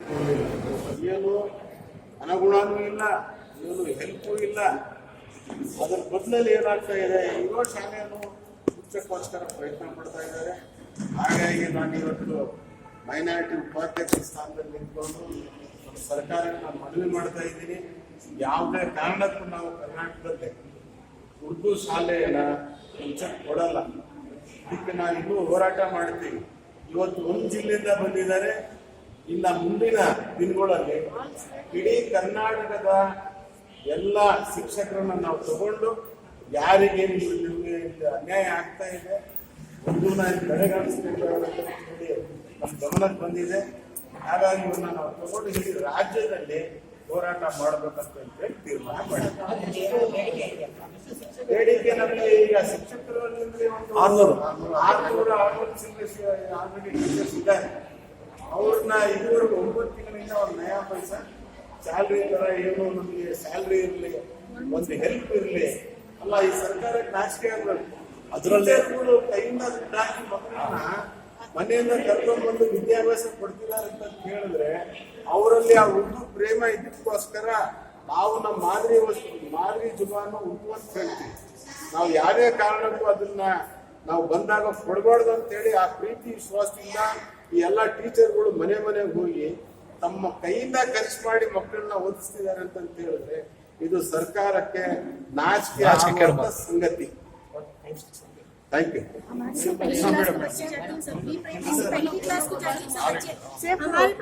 ಏನು ಅನುಗುಣನೂ ಇಲ್ಲ, ಏನು ಹೆಲ್ಪು ಇಲ್ಲ. ಅದರ ಬದಲಲ್ಲಿ ಏನಾಗ್ತಾ ಇದೆ, ಇರೋ ಶಾಲೆಯನ್ನು ಮುಚ್ಚಕ್ಕೋಸ್ಕರ ಪ್ರಯತ್ನ ಪಡ್ತಾ ಇದ್ದಾರೆ. ಹಾಗಾಗಿ ನಾನು ಇವತ್ತು ಮೈನಾರಿಟಿ ಉಪಾಧ್ಯಕ್ಷ ಸ್ಥಾನದಲ್ಲಿ ನಿಂತ್ಕೊಂಡು ಸರ್ಕಾರಕ್ಕೆ ನಾನು ಮನವಿ ಮಾಡ್ತಾ ಇದ್ದೀನಿ. ಯಾವುದೇ ಕಾರಣಕ್ಕೂ ನಾವು ಕರ್ನಾಟಕದಲ್ಲಿ ಉರ್ದು ಶಾಲೆಯನ್ನ ಮುಚ್ಚಕ್ಕೆ ಕೊಡಲ್ಲ. ಇದಕ್ಕೆ ನಾವು ಇನ್ನೂ ಹೋರಾಟ ಮಾಡ್ತೀವಿ. ಇವತ್ತು ಒಂದು ಜಿಲ್ಲೆಯಿಂದ ಬಂದಿದ್ದಾರೆ. ಇನ್ನ ಮುಂದಿನ ದಿನಗಳಲ್ಲಿ ಇಡೀ ಕರ್ನಾಟಕದ ಎಲ್ಲ ಶಿಕ್ಷಕರನ್ನ ನಾವು ತಗೊಂಡು ಯಾರಿಗೆ ನಿಮಗೆ ಅನ್ಯಾಯ ಆಗ್ತಾ ಇದೆ ಒಂದು ನಾನು ಕಡೆಗಣಿಸ್ತೇವೆ ಹೇಳಿ ನಮ್ಮ ಗಮನಕ್ಕೆ ಬಂದಿದೆ. ಹಾಗಾಗಿ ಇವನ್ನ ನಾವು ತಗೊಂಡು ಇಡೀ ರಾಜ್ಯದಲ್ಲಿ ಹೋರಾಟ ಮಾಡಬೇಕಂತ ಹೇಳಿ ತೀರ್ಮಾನ ಮಾಡಿದ್ದೀವಿ. ಬೇಡಿಕೆ ನಮಗೆ ಈಗ ಶಿಕ್ಷಕರಲ್ಲಿ ಒಂದು 600 ಟೀಚರ್ಸ್ ಇದ್ದಾರೆ. ಅವ್ರನ್ನ ಇದುವರೆಗೂ 9 ತಿಂಗಳಿಂದ ಅವ್ರ ನಯಾ ಪೈಸಾ ಸ್ಯಾಲ್ರಿ ತರ ಏನು ನಮಗೆ ಸ್ಯಾಲ್ರಿ ಇರಲಿ, ಒಂದು ಹೆಲ್ಪ್ ಇರಲಿ. ಅಲ್ಲ, ಈ ಸರ್ಕಾರಕ್ಕೆ ನಾಚಿಕೆ ಆಗಬೇಕು. ಅದರಲ್ಲೇ ಕೈಯಿಂದ ದುಡ್ಡಾಕಿ ಮಕ್ಕಳನ್ನ ಮನೆಯಿಂದ ಕರ್ಕೊಂಡ್ಬಂದು ವಿದ್ಯಾಭ್ಯಾಸ ಕೊಡ್ತಿದ್ದಾರೆ ಅಂತ ಕೇಳಿದ್ರೆ ಅವರಲ್ಲಿ ಆ ಉರ್ದು ಪ್ರೇಮ ಇದಕ್ಕೋಸ್ಕರ ನಾವು ನಮ್ಮ ಮಾದರಿ ಜುಬಾನು ಉರ್ದು ಅಂತ ಹೇಳ್ತೀವಿ. ನಾವು ಯಾರೇ ಕಾರಣಕ್ಕೂ ಅದನ್ನ ನಾವು ಬಂದಾಗ ಕೊಡಬಾರ್ದು ಅಂತೇಳಿ ಆ ಪ್ರೀತಿ ವಿಶ್ವಾಸದಿಂದ ಈ ಎಲ್ಲ ಟೀಚರ್ಗಳು ಮನೆಗೆ ಹೋಗಿ ತಮ್ಮ ಕೈಯಿಂದ ಖರ್ಚು ಮಾಡಿ ಮಕ್ಕಳನ್ನ ಓದಿಸ್ತಿದ್ದಾರೆ ಅಂತ ಹೇಳಿದ್ರೆ ಇದು ಸರ್ಕಾರಕ್ಕೆ ನಾಚಿಕೆ ಆಗುವಂತ ಸಂಗತಿ. Thank you.